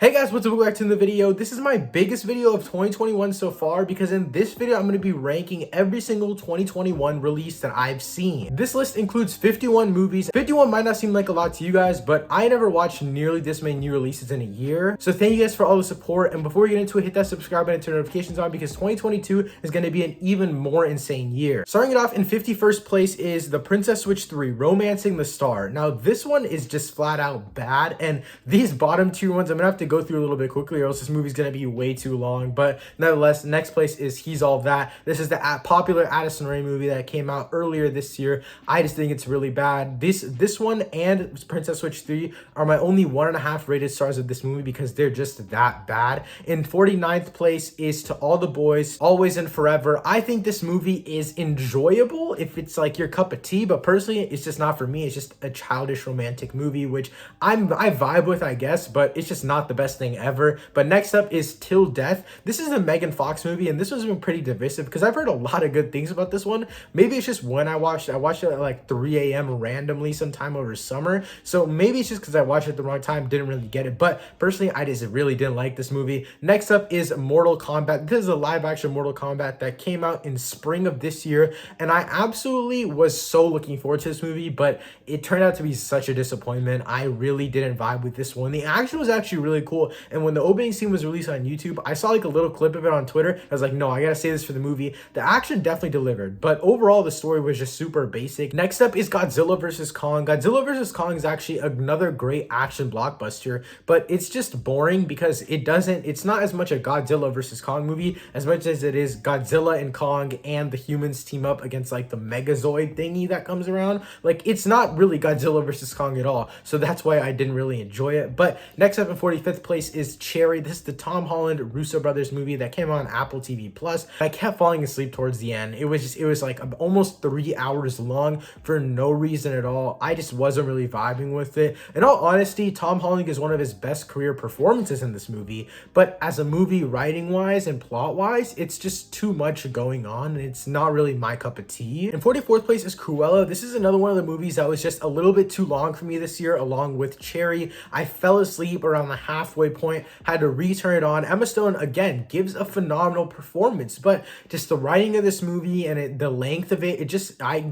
Hey guys, what's up? Welcome back to the video. This is my biggest video of 2021 so far because in this video, I'm going to be ranking every single 2021 release that I've seen. This list includes 51 movies. 51 might not seem like a lot to you guys, but I never watched nearly this many new releases in a year. So thank you guys for all the support. And before we get into it, hit that subscribe button and turn notifications on because 2022 is going to be an even more insane year. Starting it off in 51st place is The Princess Switch 3, Romancing the Star. Now, this one is just flat out bad. And these bottom tier ones, I'm going to have to go through a little bit quickly or else this movie's gonna be way too long. But nonetheless, next place is He's All That. This is the popular Addison Rae movie that came out earlier this year. I just think it's really bad. This one and Princess Switch 3 are my only 1.5 rated stars of this movie because they're just that bad. In 49th place is To All the Boys, Always and Forever. I think this movie is enjoyable if it's like your cup of tea, but personally it's just not for me. It's just a childish romantic movie, which I vibe with, I guess, but it's just not the best thing ever. But next up is Till Death. This is a Megan Fox movie, and this one's been pretty divisive because I've heard a lot of good things about this one. Maybe it's just when I watched it at like 3 a.m. randomly sometime over summer. So maybe it's just because I watched it at the wrong time, didn't really get it. But personally, I just really didn't like this movie. Next up is Mortal Kombat. This is a live action Mortal Kombat that came out in spring of this year, and I absolutely was so looking forward to this movie, but it turned out to be such a disappointment. I really didn't vibe with this one. The action was actually really cool, and when the opening scene was released on YouTube, I saw like a little clip of it on Twitter. I was like, no, I gotta say this for the movie. The action definitely delivered, but overall the story was just super basic. Next up is Godzilla vs. Kong. Godzilla vs. Kong is actually another great action blockbuster, but it's just boring because it's not as much a Godzilla vs. Kong movie as much as it is Godzilla and Kong and the humans team up against like the Megazoid thingy that comes around. Like, it's not really Godzilla vs. Kong at all, so that's why I didn't really enjoy it. But next up in 45th place is Cherry. This is the Tom Holland Russo brothers movie that came on Apple TV Plus. I kept falling asleep towards the end. It was like almost 3 hours long for no reason at all. I just wasn't really vibing with it. In all honesty, Tom Holland is one of his best career performances in this movie, but as a movie writing wise and plot wise, it's just too much going on, and it's not really my cup of tea. In 44th place is Cruella. This is another one of the movies that was just a little bit too long for me this year, along with Cherry. I fell asleep around the halfway point, had to return it on. Emma Stone, again, gives a phenomenal performance, but just the writing of this movie and the length of it,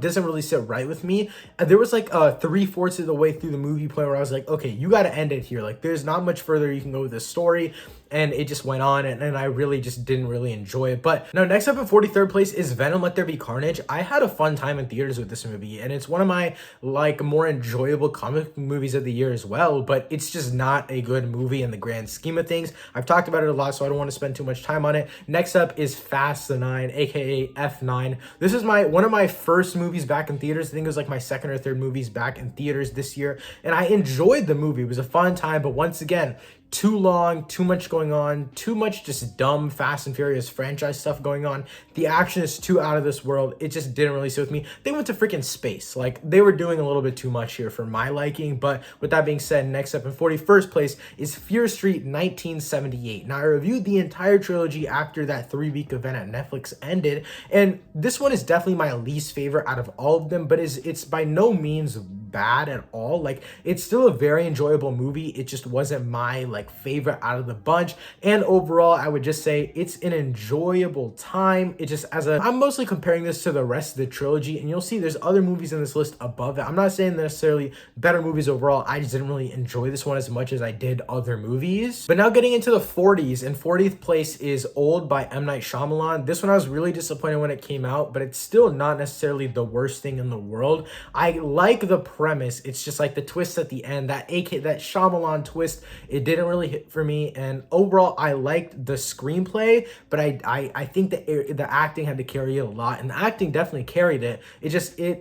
doesn't really sit right with me. There was like 3/4 of the way through the movie point where I was like, okay, you got to end it here. Like, there's not much further you can go with this story. And it just went on, and I really just didn't really enjoy it. But now, next up in 43rd place is Venom Let There Be Carnage. I had a fun time in theaters with this movie, and it's one of my like more enjoyable comic movies of the year as well, but it's just not a good movie in the grand scheme of things. I've talked about it a lot, so I don't want to spend too much time on it. Next up is Fast the 9, aka F9. This is one of my first movies back in theaters. I think it was like my second or third movies back in theaters this year, and I enjoyed the movie. It was a fun time, but once again, too long, too much going on, too much just dumb Fast and Furious franchise stuff going on. The action is too out of this world. It just didn't really sit with me. They went to freaking space. Like, they were doing a little bit too much here for my liking. But with that being said, next up in 41st place is Fear Street 1978. Now, I reviewed the entire trilogy after that 3-week event at Netflix ended, and this one is definitely my least favorite out of all of them, but it's by no means bad at all. Like, it's still a very enjoyable movie. It just wasn't my like favorite out of the bunch, and overall I would just say it's an enjoyable time. It just I'm mostly comparing this to the rest of the trilogy, and you'll see there's other movies in this list above it. I'm not saying necessarily better movies overall. I just didn't really enjoy this one as much as I did other movies. But now getting into the 40s, in 40th place is Old by M. Night Shyamalan. This one I was really disappointed when it came out, but it's still not necessarily the worst thing in the world. I like the premise. It's just like the twist at the end, that Shyamalan twist, it didn't really hit for me. And overall, I liked the screenplay, but I think the acting had to carry it a lot, and the acting definitely carried it.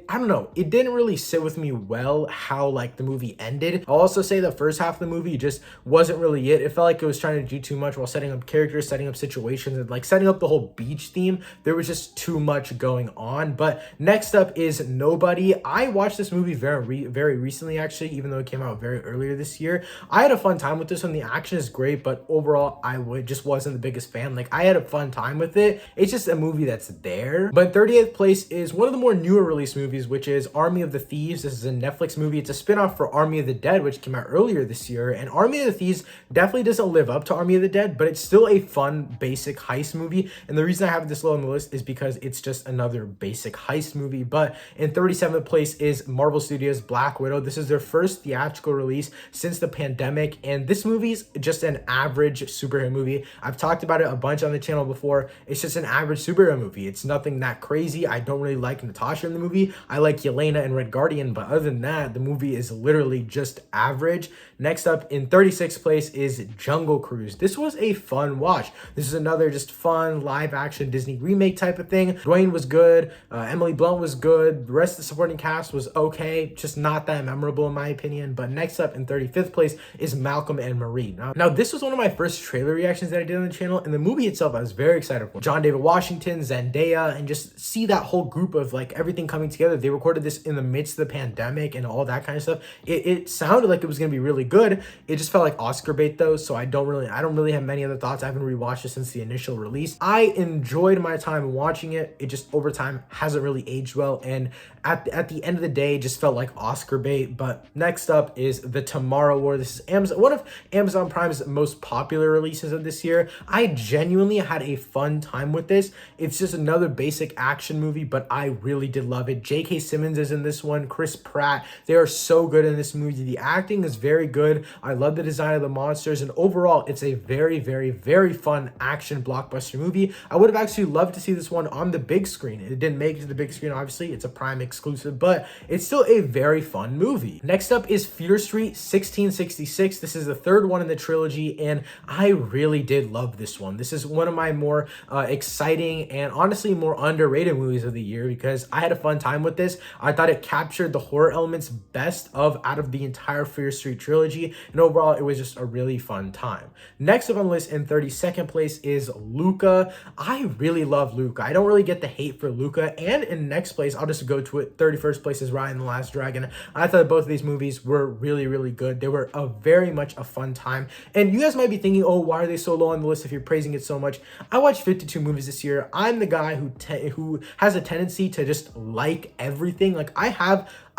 I don't know, it didn't really sit with me well how like the movie ended. I'll also say the first half of the movie just wasn't really it. It felt like it was trying to do too much while setting up characters, setting up situations, and like setting up the whole beach theme. There was just too much going on. But next up is Nobody. I watched this movie very very recently, actually, even though it came out very earlier this year. I had a fun time with this one. The action is great, but overall, just wasn't the biggest fan. Like, I had a fun time with it. It's just a movie that's there. But 38th place is one of the more newer release movies, which is Army of the Thieves. This is a Netflix movie. It's a spinoff for Army of the Dead, which came out earlier this year. And Army of the Thieves definitely doesn't live up to Army of the Dead, but it's still a fun, basic heist movie. And the reason I have this low on the list is because it's just another basic heist movie. But in 37th place is Marvel Studios' Black Widow. This is their first theatrical release since the pandemic, and this movie's just an average superhero movie. I've talked about it a bunch on the channel before. It's just an average superhero movie. It's nothing that crazy. I don't really like Natasha in the movie. I like Yelena and Red Guardian, but other than that, the movie is literally just average. Next up in 36th place is Jungle Cruise. This was a fun watch. This is another just fun live action Disney remake type of thing. Dwayne was good. Emily Blunt was good. The rest of the supporting cast was okay. Just not that memorable in my opinion. But next up in 35th place is Malcolm and Marie. Now this was one of my first trailer reactions that I did on the channel, and the movie itself I was very excited for. John David Washington, Zendaya, and just see that whole group of like everything coming together. They recorded this in the midst of the pandemic and all that kind of stuff. It sounded like it was going to be really good. It just felt like Oscar bait though, so I don't really have many other thoughts. I haven't rewatched it since the initial release. I enjoyed my time watching it. It just over time hasn't really aged well, and at the end of the day, it just felt like Oscar bait. But next up is The Tomorrow War. This is one of Amazon Prime's most popular releases of this year. I genuinely had a fun time with this. It's just another basic action movie, but I really did love it. J.K. Simmons is in this one. Chris Pratt. They are so good in this movie. The acting is very good. I love the design of the monsters, and overall, it's a very, very, very fun action blockbuster movie. I would have actually loved to see this one on the big screen. It didn't make it to the big screen, obviously. It's a Prime exclusive, but it's still a very fun movie. Next up is Fear Street 1666. This is the third one in the trilogy, and I really did love this one. This is one of my more exciting and honestly more underrated movies of the year because I had a fun time with this. I thought it captured the horror elements best out of the entire Fear Street trilogy, and overall, it was just a really fun time. Next up on the list in 32nd place is Luca. I really love Luca. I don't really get the hate for Luca, and in next place, I'll just go to it. 31st place is Raya and the Last Dragon. I thought both of these movies were really, really good. They were very much a fun time, and you guys might be thinking, oh, why are they so low on the list if you're praising it so much? I watched 52 movies this year. I'm the guy who has a tendency to just like everything. Like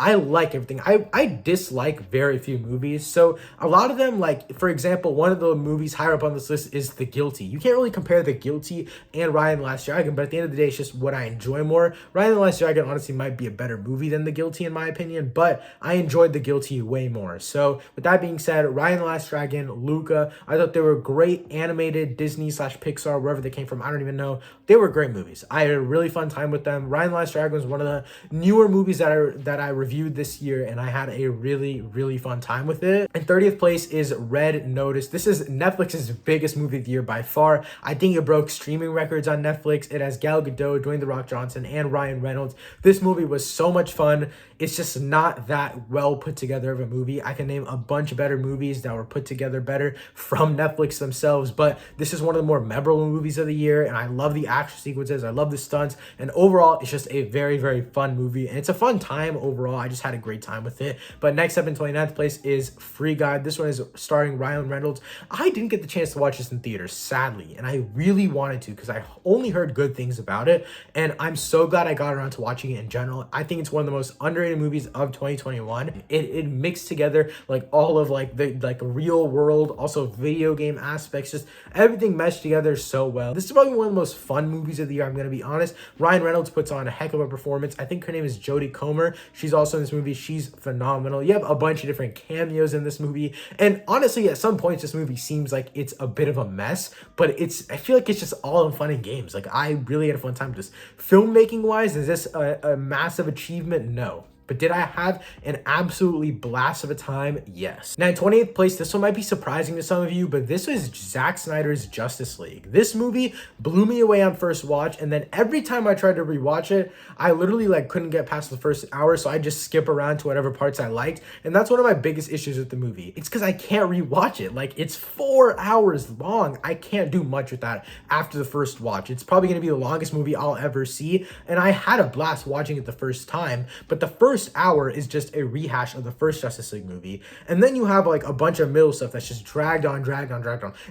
I like everything. I dislike very few movies. So a lot of them, like, for example, one of the movies higher up on this list is The Guilty. You can't really compare The Guilty and Raya and the Last Dragon, but at the end of the day, it's just what I enjoy more. Raya and the Last Dragon honestly might be a better movie than The Guilty in my opinion, but I enjoyed The Guilty way more. So with that being said, Raya and the Last Dragon, Luca, I thought they were great animated Disney/Pixar, wherever they came from. I don't even know. They were great movies. I had a really fun time with them. Raya and the Last Dragon was one of the newer movies that I reviewed this year, and I had a really, really fun time with it. In 30th place is Red Notice. This is Netflix's biggest movie of the year by far. I think it broke streaming records on Netflix. It has Gal Gadot, Dwayne The Rock Johnson, and Ryan Reynolds. This movie was so much fun. It's just not that well put together of a movie. I can name a bunch of better movies that were put together better from Netflix themselves, but this is one of the more memorable movies of the year, and I love the action sequences. I love the stunts, and overall, it's just a very, very fun movie, and it's a fun time overall. I just had a great time with it. But next up in 29th place is Free Guy. This one is starring Ryan Reynolds. I didn't get the chance to watch this in theaters, sadly, and I really wanted to because I only heard good things about it, and I'm so glad I got around to watching it in general. I think it's one of the most underrated movies of 2021. It mixed together like all of like the real world, also video game aspects, just everything meshed together so well. This is probably one of the most fun movies of the year, I'm gonna be honest. Ryan Reynolds puts on a heck of a performance. I think her name is Jodie Comer. She's also in this movie. She's phenomenal. You have a bunch of different cameos in this movie, and honestly, at some points, this movie seems like it's a bit of a mess, but I feel like it's just all in fun and games. Like, I really had a fun time with this. Filmmaking wise, is this a massive achievement? No. But did I have an absolutely blast of a time? Yes. Now, in 28th place, this one might be surprising to some of you, but this was Zack Snyder's Justice League. This movie blew me away on first watch, and then every time I tried to rewatch it, I literally couldn't get past the first hour, so I just skip around to whatever parts I liked, and that's one of my biggest issues with the movie. It's because I can't rewatch it. It's 4 hours long. I can't do much with that after the first watch. It's probably going to be the longest movie I'll ever see, and I had a blast watching it the first time, but the first first hour is just a rehash of the first Justice League movie, and then you have like a bunch of middle stuff that's just dragged on.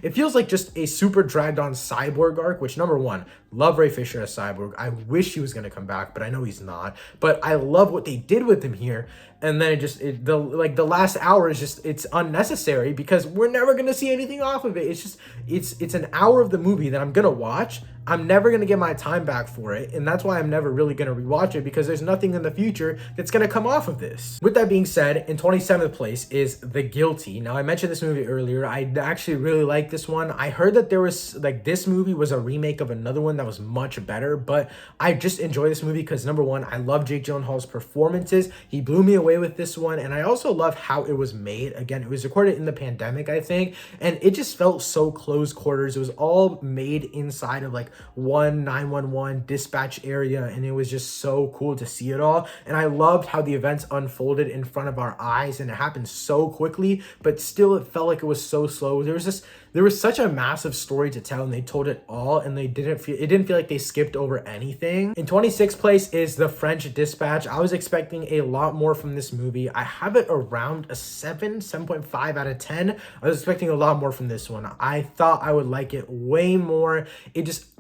It feels like just a super dragged on Cyborg arc, which, number one, love Ray Fisher as Cyborg. I wish he was going to come back, but I know he's not. But I love what they did with him here. And then the last hour is just, it's unnecessary because we're never going to see anything off of it. It's just, it's an hour of the movie that I'm going to watch. I'm never going to get my time back for it. And that's why I'm never really going to rewatch it, because there's nothing in the future that's going to come off of this. With that being said, in 27th place is The Guilty. Now, I mentioned this movie earlier. I actually really like this one. I heard that there was, like, this movie was a remake of another one that was much better, but I just enjoy this movie because, number one, I love Jake Gyllenhaal's performances. He blew me away with this one, and I also love how it was made. Again, it was recorded in the pandemic, I think, and it just felt so close quarters. It was all made inside of like one 911 dispatch area, and it was just so cool to see it all. And I loved how the events unfolded in front of our eyes, and it happened so quickly, but still it felt like it was so slow. There was such a massive story to tell, and they told it all, and it didn't feel like they skipped over anything. In 26th place is The French Dispatch. I was expecting a lot more from this movie. I have it around a 7.5 out of 10. I was expecting a lot more from this one. I thought I would like it way more.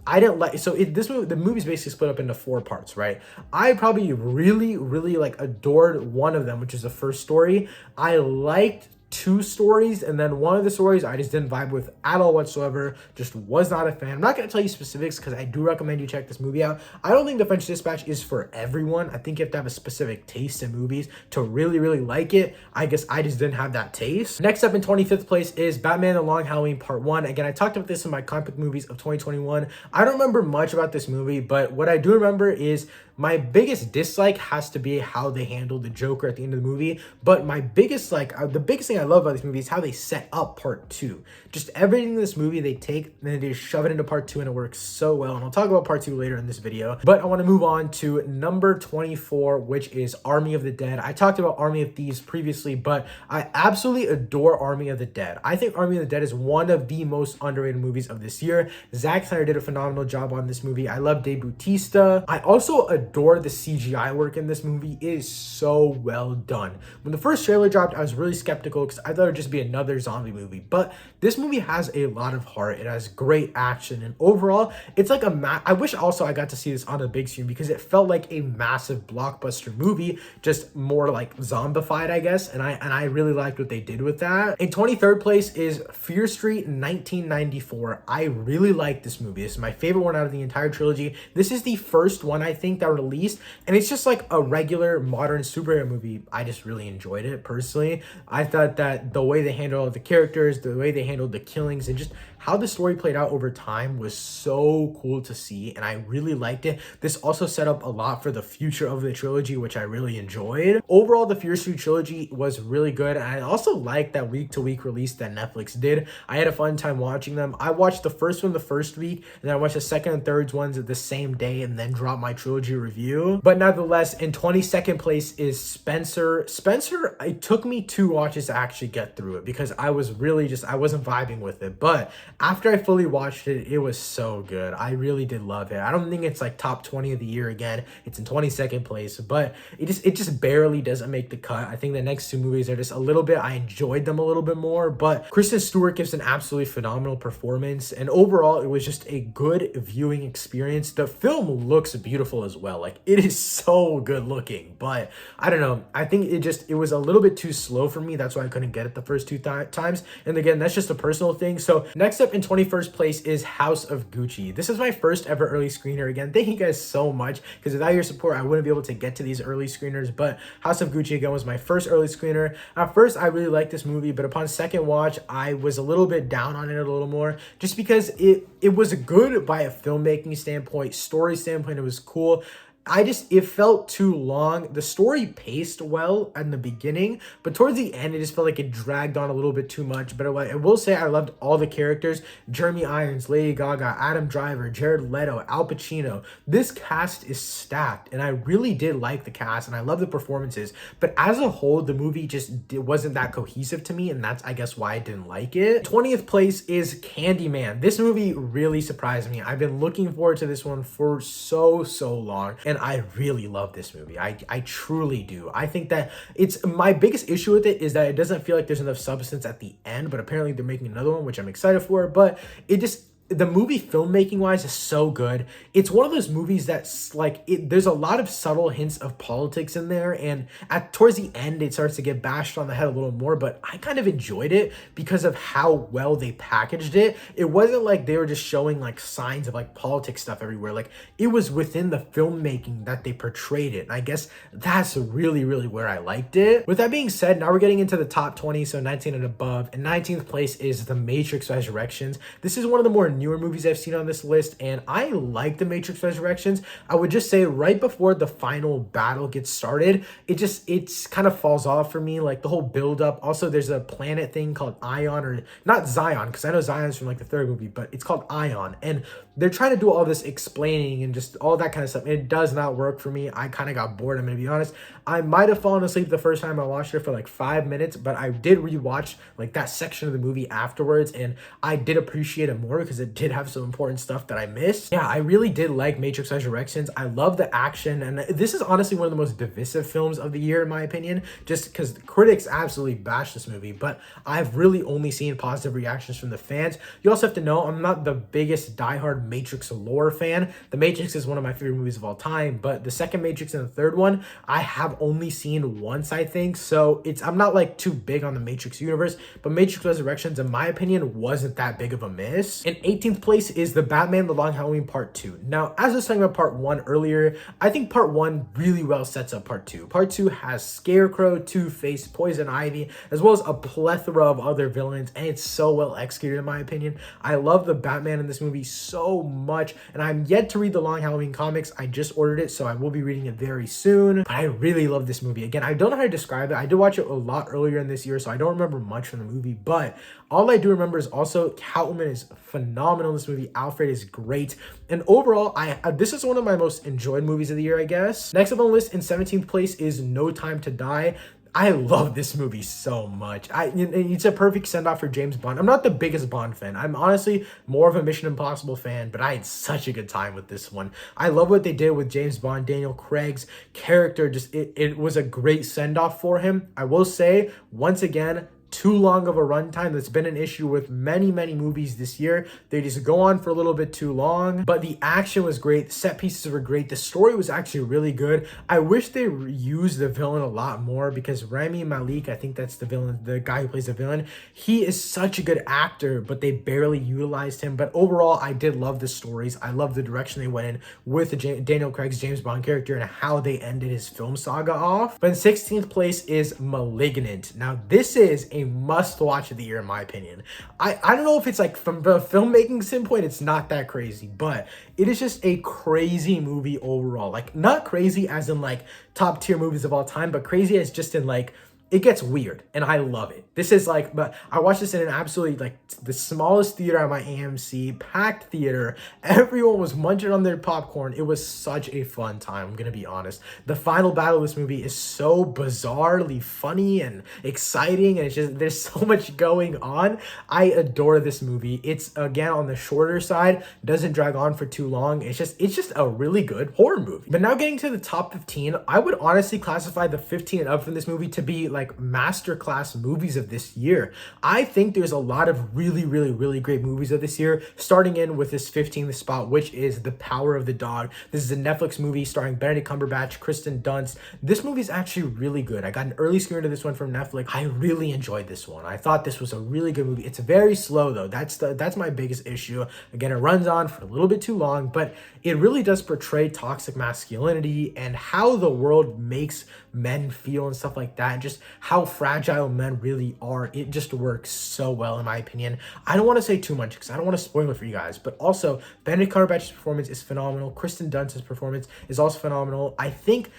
I didn't like, the movie's basically split up into 4 parts, right? I probably really like adored one of them, which is the first story. I liked 2 stories, and then one of the stories I just didn't vibe with at all whatsoever. Just was not a fan. I'm not going to tell you specifics because I do recommend you check this movie out. I don't think The French Dispatch is for everyone. I think you have to have a specific taste in movies to really like it. I guess I just didn't have that taste. Next up in 25th place is Batman The Long Halloween Part 1. Again, I talked about this in my comic book movies of 2021. I don't remember much about this movie, but what I do remember is my biggest dislike has to be how they handled the Joker at the end of the movie. But my biggest, the biggest thing I love about this movie is how they set up part 2. Just everything in this movie they take and then they just shove it into part 2, and it works so well. And I'll talk about part 2 later in this video. But I want to move on to number 24, which is Army of the Dead. I talked about Army of Thieves previously, but I absolutely adore Army of the Dead. I think Army of the Dead is one of the most underrated movies of this year. Zack Snyder did a phenomenal job on this movie. I love Dave Bautista. I also adore the CGI work in this movie. It is so well done. When the first trailer dropped, I was really skeptical because I thought it would just be another zombie movie, but this movie has a lot of heart. It has great action, and overall it's like I wish also I got to see this on a big screen because it felt like a massive blockbuster movie, just more like zombified, I guess, and I really liked what they did with that. In 23rd place is Fear Street 1994. I really like this movie. This is my favorite one out of the entire trilogy. This is the first one I think that released, and it's just like a regular modern superhero movie. I just really enjoyed it personally. I thought that the way they handled all the characters, the way they handled the killings, and just how the story played out over time was so cool to see, and I really liked it. This also set up a lot for the future of the trilogy, which I really enjoyed. Overall, the Fear Street trilogy was really good, and I also liked that week-to-week release that Netflix did. I had a fun time watching them. I watched the first one the first week, and then I watched the second and third ones the same day, and then dropped my trilogy review. But nevertheless, in 22nd place is Spencer. Spencer, it took me 2 watches to actually get through it because I wasn't vibing with it, but after I fully watched it, it was so good. I really did love it. I don't think it's like top 20 of the year again. It's in 22nd place, but it just barely doesn't make the cut. I think the next 2 movies are just a little bit, I enjoyed them a little bit more, but Kristen Stewart gives an absolutely phenomenal performance, and overall, it was just a good viewing experience. The film looks beautiful as well. Like, it is so good looking, but I don't know. I think it was a little bit too slow for me. That's why I couldn't get it the first 2 times. And again, that's just a personal thing. So next up in 21st place is House of Gucci. This is my first ever early screener. Again, thank you guys so much, because without your support, I wouldn't be able to get to these early screeners, but House of Gucci, again, was my first early screener. At first, I really liked this movie, but upon second watch, I was a little bit down on it a little more, just because it was good by a filmmaking standpoint, story standpoint, it was cool. It felt too long. The story paced well in the beginning, but towards the end, it just felt like it dragged on a little bit too much. But I will say I loved all the characters. Jeremy Irons, Lady Gaga, Adam Driver, Jared Leto, Al Pacino. This cast is stacked, and I really did like the cast, and I love the performances. But as a whole, the movie it wasn't that cohesive to me, and that's, I guess, why I didn't like it. 20th place is Candyman. This movie really surprised me. I've been looking forward to this one for so long, and I really love this movie. I truly do. I think that it's my biggest issue with it is that it doesn't feel like there's enough substance at the end, but apparently they're making another one, which I'm excited for. But it just, the movie filmmaking wise is so good. It's one of those movies that's like, there's a lot of subtle hints of politics in there, and towards the end it starts to get bashed on the head a little more, but I kind of enjoyed it because of how well they packaged it. It wasn't like they were just showing like signs of like politics stuff everywhere. Like, it was within the filmmaking that they portrayed it, and I guess that's really where I liked it. With that being said, now we're getting into the top 20, so 19 and above, and 19th place is The Matrix Resurrections. This is one of the more newer movies I've seen on this list, and I like The Matrix Resurrections. I would just say right before the final battle gets started, it's kind of falls off for me, like the whole build up. Also, there's a planet thing called Ion, or not Zion, because I know Zion's from like the third movie, but it's called Ion, and they're trying to do all this explaining and just all that kind of stuff. It does not work for me. I kind of got bored, I'm gonna be honest. I might have fallen asleep the first time I watched it for like 5 minutes, but I did rewatch like that section of the movie afterwards, and I did appreciate it more because it did have some important stuff that I missed. Yeah, I really did like Matrix Resurrections. I love the action, and this is honestly one of the most divisive films of the year in my opinion, just because critics absolutely bash this movie, but I've really only seen positive reactions from the fans. You also have to know I'm not the biggest diehard Matrix lore fan. The Matrix is one of my favorite movies of all time, but the second Matrix and the third one I have only seen once, I think, so I'm not like too big on the Matrix universe, but Matrix Resurrections in my opinion wasn't that big of a miss. In 18th place is The Batman The Long Halloween Part 2. Now, as I was talking about Part 1 earlier, I think Part 1 really well sets up Part 2. Part 2 has Scarecrow, Two-Face, Poison Ivy, as well as a plethora of other villains, and it's so well executed in my opinion. I love the Batman in this movie so much, and I'm yet to read the Long Halloween comics. I just ordered it, so I will be reading it very soon, but I really love this movie. Again, I don't know how to describe it. I did watch it a lot earlier in this year, so I don't remember much from the movie, but all I do remember is also Catwoman is phenomenal in this movie. Alfred is great, and overall, this is one of my most enjoyed movies of the year, I guess. Next up on the list in 17th place is No Time to Die. I love this movie so much. It's a perfect send-off for James Bond. I'm not the biggest Bond fan. I'm honestly more of a Mission Impossible fan, but I had such a good time with this one. I love what they did with James Bond. Daniel Craig's character, just it was a great send-off for him. I will say, once again, too long of a runtime. That's been an issue with many movies this year. They just go on for a little bit too long, but the action was great. The set pieces were great. The story was actually really good. I wish they used the villain a lot more, because Rami Malek, I think that's the villain, the guy who plays the villain, he is such a good actor, but they barely utilized him. But overall, I did love the stories. I love the direction they went in with Daniel Craig's James Bond character and how they ended his film saga off. But in 16th place is Malignant. Now, this is a must-watch of the year in my opinion. I don't know if it's like, from the filmmaking standpoint, it's not that crazy, but it is just a crazy movie overall. Like, not crazy as in like top tier movies of all time, but crazy as just in like, it gets weird, and I love it. This is like, but I watched this in an absolutely like the smallest theater at my AMC, packed theater. Everyone was munching on their popcorn. It was such a fun time, I'm gonna be honest. The final battle of this movie is so bizarrely funny and exciting, and it's just, there's so much going on. I adore this movie. It's, again, on the shorter side, doesn't drag on for too long. It's just a really good horror movie. But now getting to the top 15, I would honestly classify the 15 and up from this movie to be like masterclass movies of this year. I think there's a lot of really great movies of this year, starting in with this 15th spot, which is The Power of the Dog. This is a Netflix movie starring Benedict Cumberbatch, Kristen Dunst. This movie is actually really good. I got an early screener to this one from Netflix. I really enjoyed this one. I thought this was a really good movie. It's very slow though. That's my biggest issue. Again, it runs on for a little bit too long, but it really does portray toxic masculinity and how the world makes men feel and stuff like that, and just how fragile men really are. It just works so well in my opinion. I don't want to say too much because I don't want to spoil it for you guys, but also Benedict Cumberbatch's performance is phenomenal. Kristen Dunst's performance is also phenomenal. I think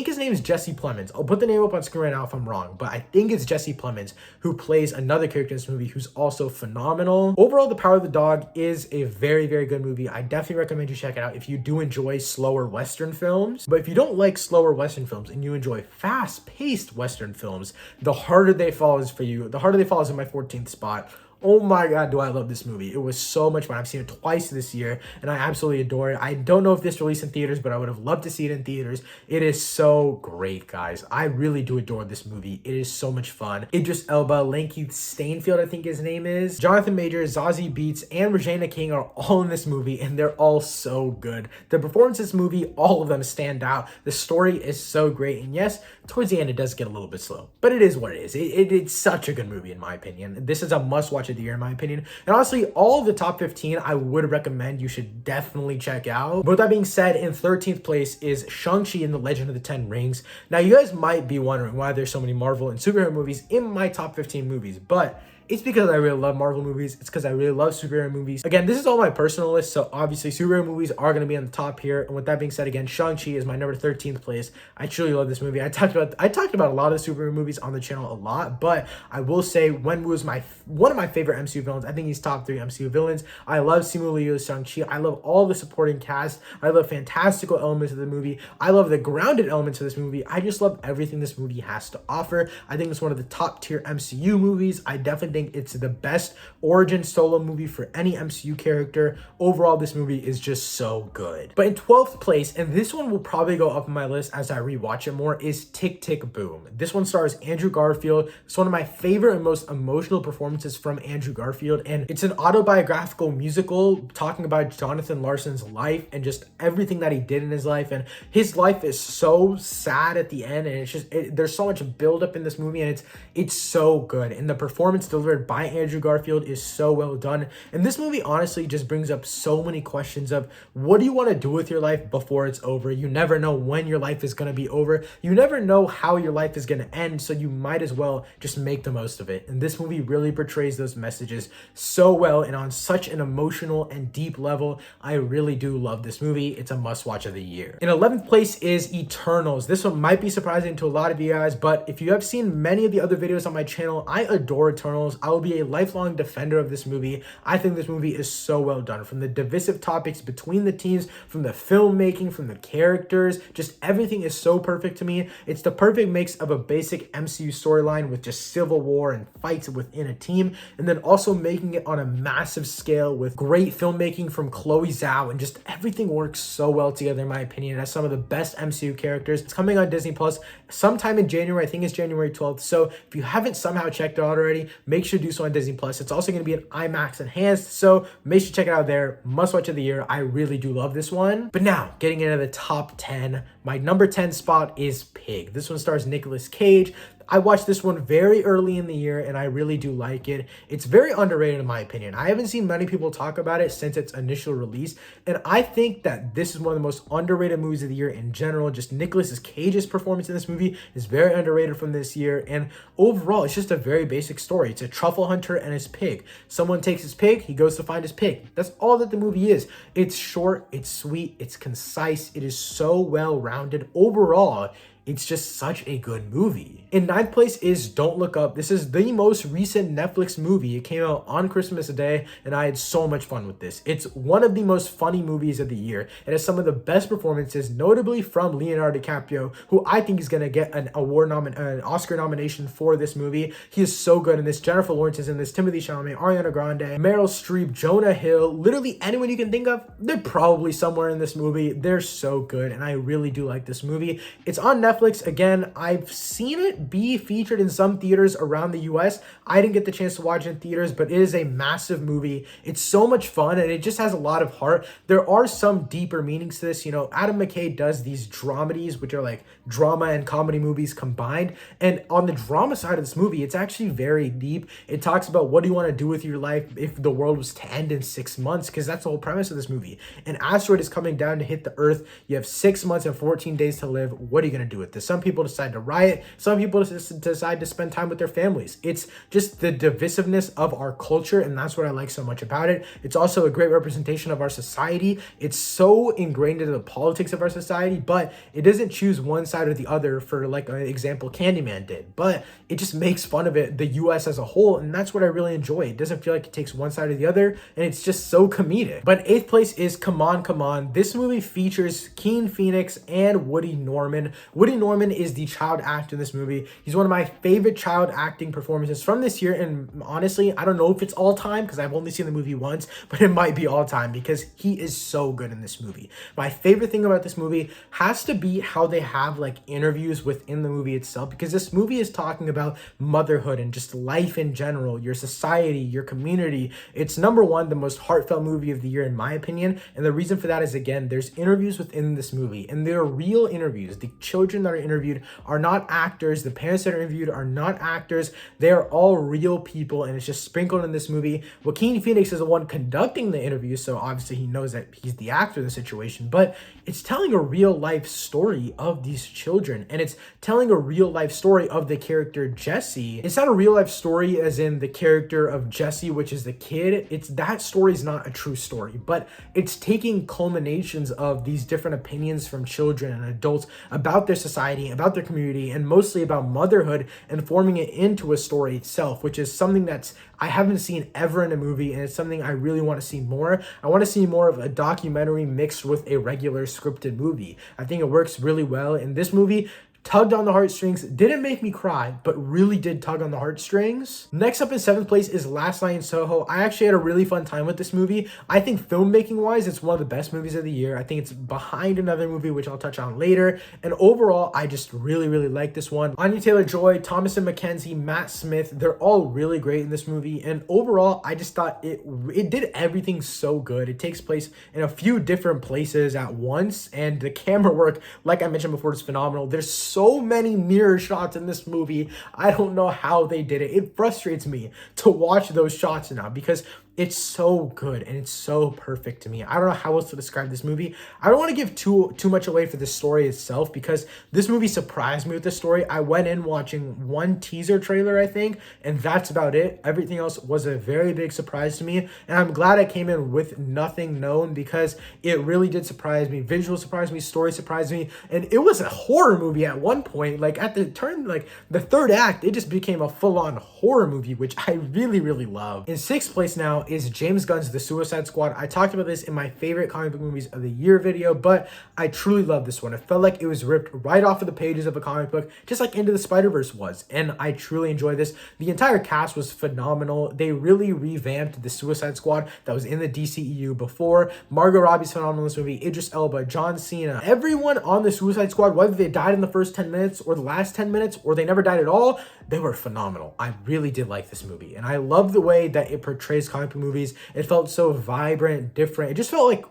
his name is Jesse Plemons. I'll put the name up on screen right now if I'm wrong, but I think it's Jesse Plemons who plays another character in this movie who's also phenomenal. Overall, The Power of the Dog is a very good movie. I definitely recommend you check it out if you do enjoy slower Western films. But if you don't like slower Western films and you enjoy fast-paced Western films, The Harder They Fall is for you. The Harder They Fall is in my 14th spot. Oh my god, do I love this movie. It was so much fun. I've seen it twice this year, and I absolutely adore it. I don't know if this released in theaters, but I would have loved to see it in theaters. It is so great, guys. I really do adore this movie. It is so much fun. Idris Elba, Lakeith Stanfield, I think his name is, Jonathan Majors, Zazie Beetz, and Regina King are all in this movie, and they're all so good. The performances in this movie, all of them stand out. The story is so great, and yes, towards the end it does get a little bit slow, but it is what it is. It's such a good movie in my opinion. This is a must-watch of the year in my opinion, and honestly, all of the top 15 I would recommend you should definitely check out. But with that being said, in 13th place is Shang-Chi and the Legend of the Ten Rings. Now, you guys might be wondering why there's so many Marvel and superhero movies in my top 15 movies, but it's because I really love Marvel movies. It's because I really love superhero movies. Again, this is all my personal list, so obviously superhero movies are going to be on the top here. And with that being said, again, Shang-Chi is my number 13th place. I truly love this movie. I talked about a lot of the superhero movies on the channel a lot, but I will say Wenwu is one of my favorite MCU villains. I think he's top 3 MCU villains. I love Simu Liu's Shang-Chi. I love all the supporting cast. I love fantastical elements of the movie. I love the grounded elements of this movie. I just love everything this movie has to offer. I think it's one of the top tier MCU movies. I definitely think it's the best origin solo movie for any MCU character. Overall, this movie is just so good. But in 12th place, and this one will probably go up on my list as I rewatch it more, is Tick, Tick, Boom. This one stars Andrew Garfield. It's one of my favorite and most emotional performances from Andrew Garfield, and it's an autobiographical musical talking about Jonathan Larson's life and just everything that he did in his life. And his life is so sad at the end, and it's just there's so much buildup in this movie, and it's so good. And the performance delivered by Andrew Garfield is so well done. And this movie honestly just brings up so many questions of what do you want to do with your life before it's over? You never know when your life is going to be over. You never know how your life is going to end, so you might as well just make the most of it. And this movie really portrays those messages so well and on such an emotional and deep level. I really do love this movie. It's a must watch of the year. In 11th place is Eternals. This one might be surprising to a lot of you guys, but if you have seen many of the other videos on my channel, I adore Eternals. I will be a lifelong defender of this movie. I think this movie is so well done, from the divisive topics between the teams, from the filmmaking, from the characters, just everything is so perfect to me. It's the perfect mix of a basic MCU storyline with just civil war and fights within a team, and then also making it on a massive scale with great filmmaking from Chloe Zhao, and just everything works so well together in my opinion. It has some of the best MCU characters. It's coming on Disney Plus sometime in January. I think it's January 12th. So if you haven't somehow checked it out already, make sure to do so on Disney Plus. It's also going to be an IMAX enhanced, so make sure to check it out there. Must watch of the year. I really do love this one. But now, getting into the top 10, my number 10 spot is Pig. This one stars Nicolas Cage. I watched this one very early in the year, and I really do like it. It's very underrated in my opinion. I haven't seen many people talk about it since its initial release, and I think that this is one of the most underrated movies of the year in general. Just Nicolas Cage's performance in this movie is very underrated from this year, and overall, it's just a very basic story. It's a truffle hunter and his pig. Someone takes his pig, he goes to find his pig. That's all that the movie is. It's short, it's sweet, it's concise, it is so well-rounded. Overall, it's just such a good movie. In 9th place is Don't Look Up. This is the most recent Netflix movie. It came out on Christmas Day, and I had so much fun with this. It's one of the most funny movies of the year. It has some of the best performances, notably from Leonardo DiCaprio, who I think is going to get an Oscar nomination for this movie. He is so good in this. Jennifer Lawrence is in this. Timothy Chalamet, Ariana Grande, Meryl Streep, Jonah Hill, literally anyone you can think of, they're probably somewhere in this movie. They're so good, and I really do like this movie. It's on Netflix. Again, I've seen it be featured in some theaters around the US. I didn't get the chance to watch it in theaters, but it is a massive movie. It's so much fun, and it just has a lot of heart. There are some deeper meanings to this. You know, Adam McKay does these dramedies, which are like drama and comedy movies combined. And on the drama side of this movie, it's actually very deep. It talks about what do you want to do with your life if the world was to end in 6 months, because that's the whole premise of this movie. An asteroid is coming down to hit the Earth. You have 6 months and 14 days to live. What are you going to do with this? Some people decide to riot. Some people decide to spend time with their families. It's just the divisiveness of our culture, and that's what I like so much about it. It's also a great representation of our society. It's so ingrained into the politics of our society, but it doesn't choose one side or the other, for like an example Candyman did, but it just makes fun of it, the US as a whole, and that's what I really enjoy. It doesn't feel like it takes one side or the other, and it's just so comedic. But 8th place is Come On, Come On. This movie features Joaquin Phoenix and Woody Norman. Woody Brody Norman is the child actor in this movie. He's one of my favorite child acting performances from this year, and honestly, I don't know if it's all time because I've only seen the movie once, but it might be all time because he is so good in this movie. My favorite thing about this movie has to be how they have like interviews within the movie itself, because this movie is talking about motherhood and just life in general, your society, your community. It's number one, the most heartfelt movie of the year in my opinion, and the reason for that is, again, there's interviews within this movie, and they're real interviews. The children that are interviewed are not actors. The parents that are interviewed are not actors. They are all real people, and it's just sprinkled in this movie. Joaquin Phoenix is the one conducting the interview, so obviously he knows that he's the actor in the situation, but it's telling a real life story of these children, and it's telling a real life story of the character Jesse. It's not a real life story as in the character of Jesse, which is the kid. It's that story is not a true story, but it's taking culminations of these different opinions from children and adults about their society, about their community, and mostly about motherhood, and forming it into a story itself, which is something that's I haven't seen ever in a movie, and it's something I really want to see more. I want to see more of a documentary mixed with a regular scripted movie. I think it works really well in this movie. Tugged on the heartstrings, didn't make me cry, but really did tug on the heartstrings. Next up in 7th place is Last Night in Soho. I actually had a really fun time with this movie. I think filmmaking wise, it's one of the best movies of the year. I think it's behind another movie, which I'll touch on later. And overall, I just really, really like this one. Anya Taylor-Joy, Thomasin McKenzie, Matt Smith, they're all really great in this movie. And overall, I just thought it did everything so good. It takes place in a few different places at once, and the camera work, like I mentioned before, is phenomenal. There's so many mirror shots in this movie. I don't know how they did it. It frustrates me to watch those shots now because it's so good and it's so perfect to me. I don't know how else to describe this movie. I don't want to give too much away for the story itself because this movie surprised me with the story. I went in watching one teaser trailer, I think, and that's about it. Everything else was a very big surprise to me, and I'm glad I came in with nothing known because it really did surprise me. Visual surprised me, story surprised me, and it was a horror movie at one point. Like at the turn, like the third act, it just became a full-on horror movie, which I really, really love. In 6th place now is James Gunn's The Suicide Squad. I talked about this in my favorite comic book movies of the year video, but I truly love this one. It felt like it was ripped right off of the pages of a comic book, just like Into the Spider-Verse was, and I truly enjoyed this. The entire cast was phenomenal. They really revamped the Suicide Squad that was in the DCEU before. Margot Robbie's phenomenal in this movie, Idris Elba, John Cena, everyone on the Suicide Squad, whether they died in the first 10 minutes or the last 10 minutes or they never died at all, they were phenomenal. I really did like this movie, and I love the way that it portrays comic book movies. It felt so vibrant, different. It just felt like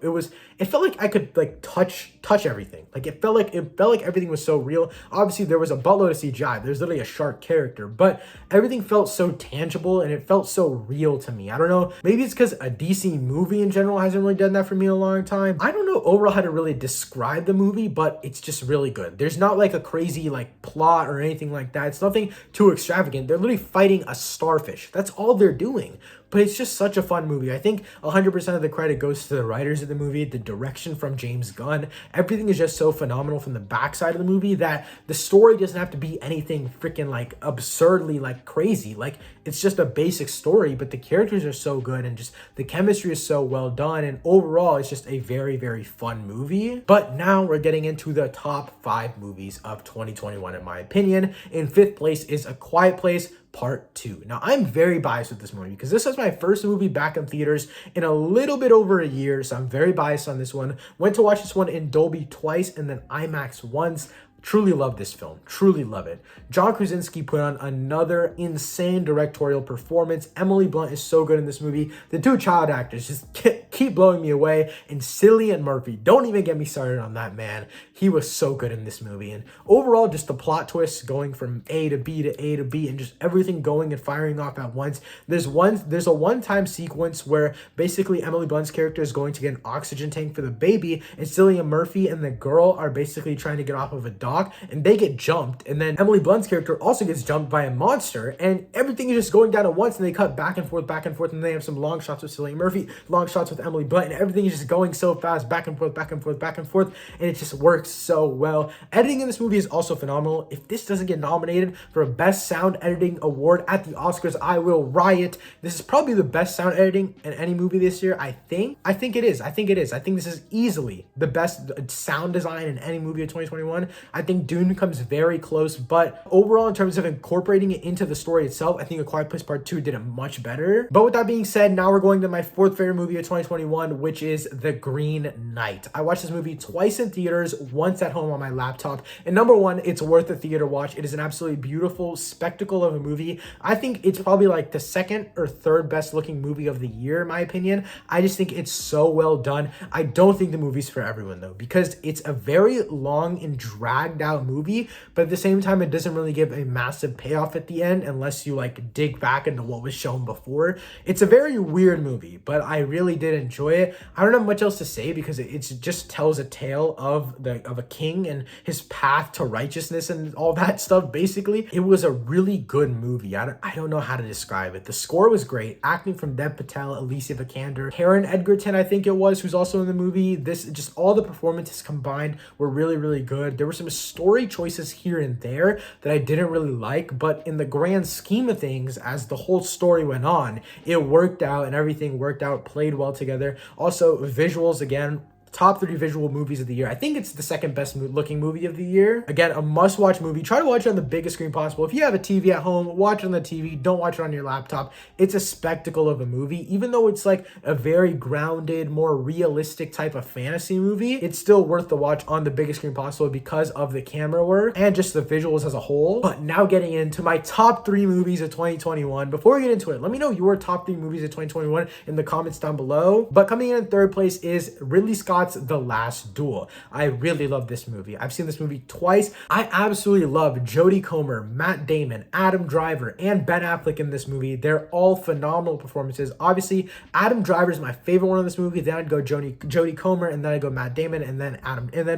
it felt like I could like touch everything. Like it felt like everything was so real. Obviously there was a buttload of CGI. There's literally a shark character, but everything felt so tangible and it felt so real to me. I don't know, maybe it's because a DC movie in general hasn't really done that for me in a long time. I don't know overall how to really describe the movie, but it's just really good. There's not like a crazy like plot or anything like that. It's nothing too extravagant. They're literally fighting a starfish. That's all they're doing. But it's just such a fun movie. I think 100% of the credit goes to the writers of the movie, the direction from James Gunn. Everything is just so phenomenal from the backside of the movie that the story doesn't have to be anything freaking like absurdly like crazy. Like it's just a basic story, but the characters are so good and just the chemistry is so well done. And overall, it's just a very, very fun movie. But now we're getting into the top 5 movies of 2021, in my opinion. In 5th place is A Quiet Place Part 2. Now, I'm very biased with this movie because this was my first movie back in theaters in a little bit over a year, so I'm very biased on this one. Went to watch this one in Dolby twice and then IMAX once. Truly love this film. Truly love it. John Krasinski put on another insane directorial performance. Emily Blunt is so good in this movie. The two child actors just keep blowing me away. And Cillian Murphy, don't even get me started on that man. He was so good in this movie. And overall, just the plot twists going from A to B to A to B and just everything going and firing off at once. There's a one-time sequence where basically Emily Blunt's character is going to get an oxygen tank for the baby, and Cillian Murphy and the girl are basically trying to get off of a dock, and they get jumped, and then Emily Blunt's character also gets jumped by a monster, and everything is just going down at once, and they cut back and forth, and they have some long shots with Cillian Murphy, long shots with Emily Blunt, and everything is just going so fast, back and forth, back and forth, back and forth, and it just works so well. Editing in this movie is also phenomenal. If this doesn't get nominated for a Best Sound Editing Award at the Oscars, I will riot. This is probably the best sound editing in any movie this year, I think. I think it is. I think this is easily the best sound design in any movie of 2021. I think Dune comes very close, but overall, in terms of incorporating it into the story itself, I think A Quiet Place Part 2 did it much better. But with that being said, now we're going to my fourth favorite movie of 2021, which is The Green Knight. I watched this movie twice in theaters, once at home on my laptop. And number one, it's worth a theater watch. It is an absolutely beautiful spectacle of a movie. I think it's probably like the second or third best looking movie of the year, in my opinion. I just think it's so well done. I don't think the movie's for everyone though, because it's a very long and dragged out movie, but at the same time, it doesn't really give a massive payoff at the end unless you like dig back into what was shown before. It's a very weird movie, but I really did enjoy it. I don't have much else to say because it just tells a tale of a king and his path to righteousness and all that stuff. Basically, it was a really good movie. I don't know how to describe it. The score was great. Acting from Dev Patel, Alicia Vikander, Taron Egerton, I think it was, who's also in the movie. This just all the performances combined were really, really good. There were some story choices here and there that I didn't really like, but in the grand scheme of things, as the whole story went on, it worked out and everything worked out, played well together. Also, visuals, again, top 3 visual movies of the year. I think it's the second best looking movie of the year. Again, a must-watch movie. Try to watch it on the biggest screen possible. If you have a TV at home, watch it on the TV. Don't watch it on your laptop. It's a spectacle of a movie. Even though it's like a very grounded, more realistic type of fantasy movie, it's still worth the watch on the biggest screen possible because of the camera work and just the visuals as a whole. But now getting into my top 3 movies of 2021. Before we get into it, let me know your top 3 movies of 2021 in the comments down below. But coming in third place is Ridley Scott's The Last Duel. I really love this movie. I've seen this movie twice. I absolutely love Jodie Comer, Matt Damon, Adam Driver, and Ben Affleck in this movie. They're all phenomenal performances. Obviously, Adam Driver is my favorite one in this movie. Then I'd go Jodie Comer, and then I'd go Matt Damon, and then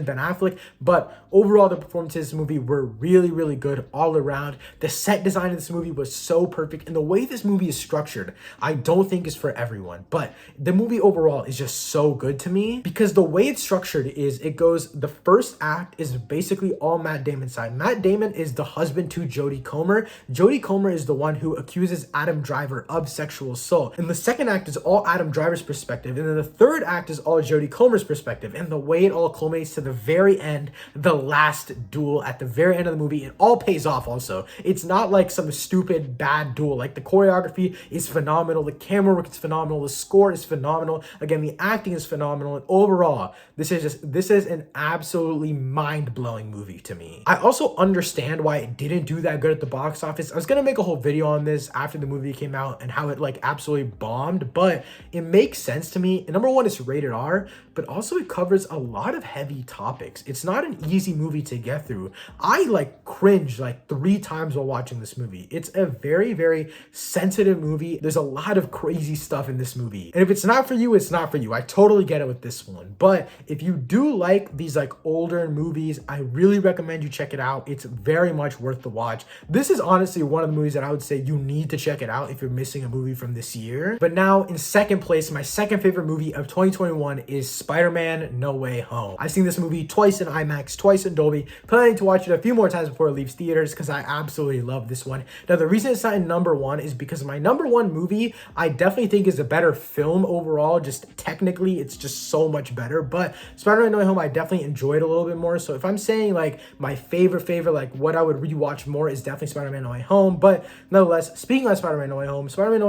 Ben Affleck. But overall, the performances in this movie were really, really good all around. The set design of this movie was so perfect, and the way this movie is structured, I don't think is for everyone. But the movie overall is just so good to me because the way it's structured is it goes, the first act is basically all Matt Damon's side. Matt Damon is the husband to Jodie Comer. Jodie Comer is the one who accuses Adam Driver of sexual assault. And the second act is all Adam Driver's perspective. And then the third act is all Jodie Comer's perspective. And the way it all culminates to the very end, the last duel at the very end of the movie, it all pays off also. It's not like some stupid bad duel. Like the choreography is phenomenal. The camera work is phenomenal. The score is phenomenal. Again, the acting is phenomenal. And overall, this is an absolutely mind-blowing movie to me. I also understand why it didn't do that good at the box office. I was gonna make a whole video on this after the movie came out and how it like absolutely bombed, but it makes sense to me. And number one, it's rated R, but also it covers a lot of heavy topics. It's not an easy movie to get through. I like cringed like 3 times while watching this movie. It's a very, very sensitive movie. There's a lot of crazy stuff in this movie. And if it's not for you, it's not for you. I totally get it with this one. But if you do like these like older movies, I really recommend you check it out. It's very much worth the watch. This is honestly one of the movies that I would say you need to check it out if you're missing a movie from this year. But now in second place, my second favorite movie of 2021 is Spider-Man No Way Home. I've seen this movie twice in IMAX, twice in Dolby, planning to watch it a few more times before it leaves theaters because I absolutely love this one. Now the reason it's not in number 1 is because my number 1 movie I definitely think is a better film overall. Just technically it's just so much better, but Spider-Man No Way Home I definitely enjoyed a little bit more. So if I'm saying like my favorite like what I would rewatch more is definitely Spider-Man No Way Home. But nonetheless, speaking of Spider-Man No Way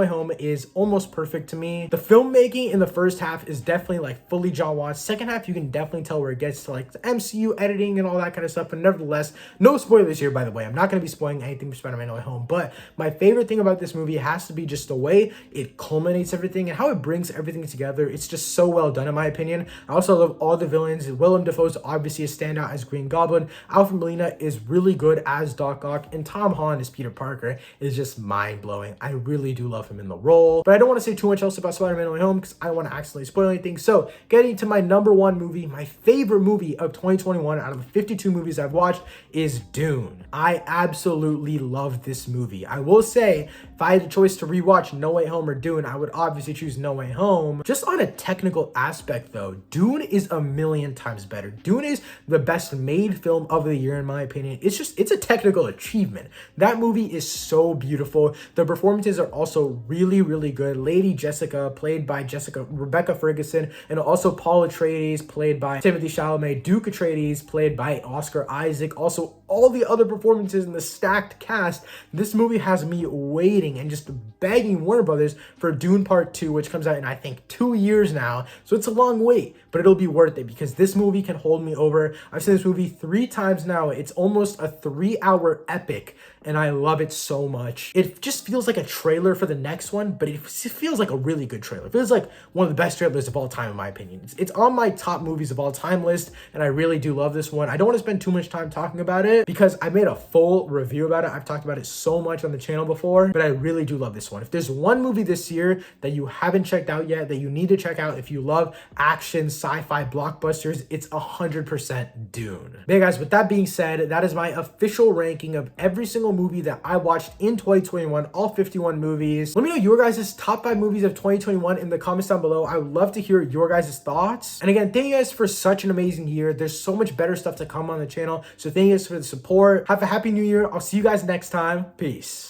Home is almost perfect to me. The filmmaking in the first half is definitely like fully John Watts. Second half you can definitely tell where it gets to like the MCU editing and all that kind of stuff, but nevertheless, no spoilers here by the way. I'm not going to be spoiling anything for Spider-Man No Way Home, but my favorite thing about this movie has to be just the way it culminates everything and how it brings everything together. It's just so well done in my opinion. I also love all the villains. Willem Dafoe's obviously a standout as Green Goblin. Alfred Molina is really good as Doc Ock, and Tom Holland as Peter Parker is just mind-blowing. I really do love him in the role, but I don't want to say too much else about Spider-Man No Way Home because I don't want to accidentally spoil anything. So getting getting to my number one movie, my favorite movie of 2021 out of the 52 movies I've watched is Dune. I absolutely love this movie. I will say, if I had a choice to rewatch No Way Home or Dune, I would obviously choose No Way Home. Just on a technical aspect though, Dune is a million times better. Dune is the best made film of the year in my opinion. It's a technical achievement. That movie is so beautiful. The performances are also really, really good. Lady Jessica, played by Rebecca Ferguson, and also Paul Atreides, played by Timothée Chalamet, Duke Atreides, played by Oscar Isaac. Also, all the other performances in the stacked cast. This movie has me waiting and just begging Warner Brothers for Dune Part 2, which comes out in, I think, 2 years now. So it's a long wait, but it'll be worth it because this movie can hold me over. I've seen this movie 3 times now. It's almost a 3-hour epic, and I love it so much. It just feels like a trailer for the next one, but it feels like a really good trailer. It feels like one of the best trailers of all time, in my opinion. It's on my top movies of all time list, and I really do love this one. I don't want to spend too much time talking about it because I made a full review about it. I've talked about it so much on the channel before, but I really do love this one. If there's one movie this year that you haven't checked out yet, that you need to check out if you love action, sci-fi blockbusters, it's 100% Dune. But yeah, guys, with that being said, that is my official ranking of every single movie that I watched in 2021, all 51 movies. Let me know your guys' top 5 movies of 2021 in the comments down below. I would love to hear your guys' thoughts. And again, thank you guys for such an amazing year. There's so much better stuff to come on the channel. So thank you guys for the support. Have a happy new year. I'll see you guys next time. Peace.